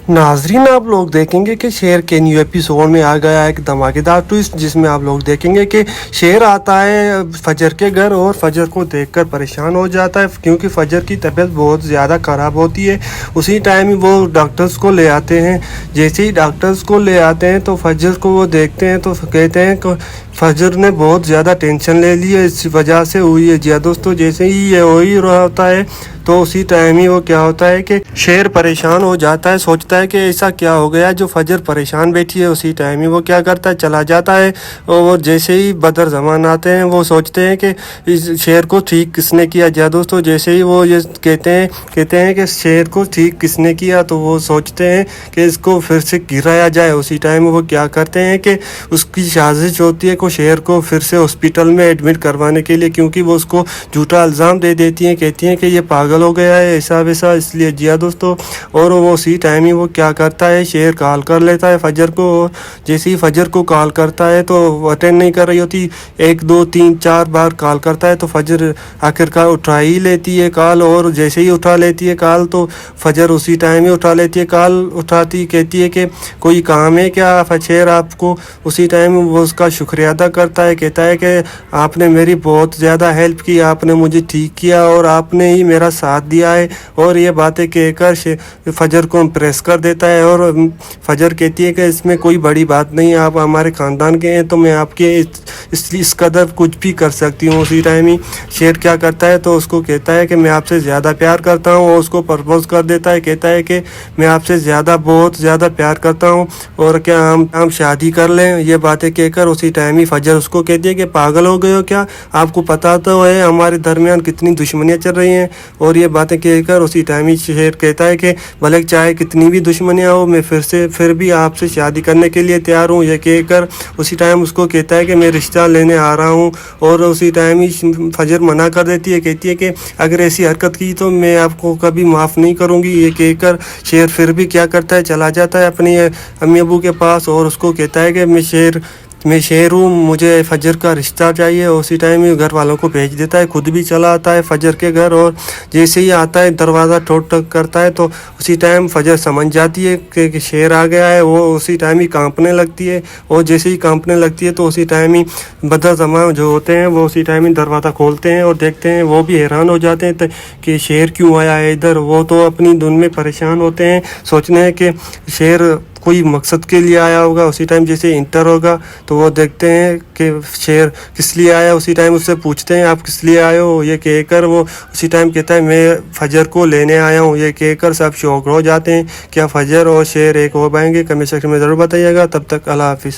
नाजरीन, आप लोग देखेंगे कि शेर के न्यू एपिसोड में आ गया है एक धमाकेदार ट्विस्ट, जिसमें आप लोग देखेंगे कि शेर आता है फजर के घर और फजर को देखकर परेशान हो जाता है क्योंकि फजर की तबीयत बहुत ज़्यादा ख़राब होती है। उसी टाइम वो डॉक्टर्स को ले आते हैं। जैसे ही डॉक्टर्स को ले आते हैं तो फजर को वो देखते हैं तो कहते हैं कि फजर ने बहुत ज़्यादा टेंशन ले ली है, इस वजह से हुई है। जी दोस्तों, जैसे ही ये हो ही रहा होता है तो उसी टाइम ही वो क्या होता है कि शेर परेशान हो जाता है, सोचता है कि ऐसा क्या हो गया जो फजर परेशान बैठी है। उसी टाइम ही वो क्या करता है, चला जाता है। और जैसे ही बदर ज़मान आते हैं वो सोचते हैं कि इस शेर को ठीक किसने किया। जी दोस्तों, जैसे ही वो ये कहते हैं कि शेर को ठीक किसने किया, तो वो सोचते हैं कि इसको फिर से गिराया जाए। उसी टाइम वो क्या करते हैं कि उसकी साजिश होती है को शेर को फिर से हॉस्पिटल में एडमिट करवाने के लिए, क्योंकि वो उसको झूठा इल्ज़ाम दे देती हैं, कहती हैं कि ये पागल हो गया है ऐसा वैसा, इसलिए। जी दोस्तों, और वो उसी टाइम ही वो क्या करता है, शेर कॉल कर लेता है फजर को। जैसे ही फजर को कॉल करता है तो अटेंड नहीं कर रही होती, 1 2 3 4 बार कॉल करता है तो फजर आखिरकार उठा ही लेती है कॉल। और जैसे ही उठा लेती है कॉल तो फजर उसी टाइम ही उठा लेती है कॉल। उठाती कहती है कि कोई काम है क्या शेर आपको। उसी टाइम वो उसका शुक्रिया अदा करता है, कहता है कि आपने मेरी बहुत ज़्यादा हेल्प की, आपने मुझे ठीक किया और आपने ही मेरा साथ दिया है। और ये बातें कहकर फजर को इम्प्रेस कर देता है। और फजर कहती है कि इसमें कोई बड़ी बात नहीं है, आप हमारे ख़ानदान के हैं तो मैं आपके इस कदर कुछ भी कर सकती हूँ। उसी टाइम ही शेर क्या करता है तो उसको कहता है कि मैं आपसे ज़्यादा प्यार करता हूँ और उसको प्रपोज कर देता है। कहता है कि मैं आपसे बहुत ज़्यादा प्यार करता हूँ और क्या हम शादी कर लें। ये बातें कहकर उसी टाइम ही फजर उसको कहती है कि पागल हो गए हो क्या, आपको पता तो है हमारे दरमियान कितनी दुश्मनियाँ चल रही हैं। और ये बातें कहकर उसी टाइम ही शेर कहता है कि भले चाहे कितनी भी दुश्मनियाँ हो, मैं फिर भी आपसे शादी करने के लिए तैयार हूँ। ये कहकर उसी टाइम उसको कहता है कि मैं रिश्ता लेने आ रहा हूँ। और उसी टाइम ही फजर मना कर देती है, कहती है कि अगर ऐसी हरकत की तो मैं आपको कभी माफ़ नहीं करूँगी। ये कहकर शेर फिर भी क्या करता है, चला जाता है अपनी अम्मी अबू के पास और उसको कहता है कि मैं शेर हूँ, मुझे फजर का रिश्ता चाहिए। उसी टाइम ही घर वालों को भेज देता है, खुद भी चला आता है फजर के घर। और जैसे ही आता है दरवाज़ा ठोक ठोक करता है तो उसी टाइम फजर समझ जाती है कि शेर आ गया है। वो उसी टाइम ही कांपने लगती है और जैसे ही कांपने लगती है तो उसी टाइम ही बदर ज़मान जो होते हैं वो उसी टाइम ही दरवाज़ा खोलते हैं और देखते हैं। वो भी हैरान हो जाते हैं कि शेर क्यों आया है इधर। वो तो अपनी धुन में परेशान होते हैं, सोचने हैं कि शेर कोई मकसद के लिए आया होगा। उसी टाइम जैसे इंटर होगा तो वो देखते हैं कि शेर किस लिए आया। उसी टाइम उससे पूछते हैं आप किस लिए आए हो। ये कहकर वो उसी टाइम कहता है मैं फजर को लेने आया हूँ। ये कहकर सब शौक हो जाते हैं। क्या फजर और शेर एक हो पाएंगे? कमेंट सेक्शन में ज़रूर बताइएगा। तब तक अल्लाह हाफिज़।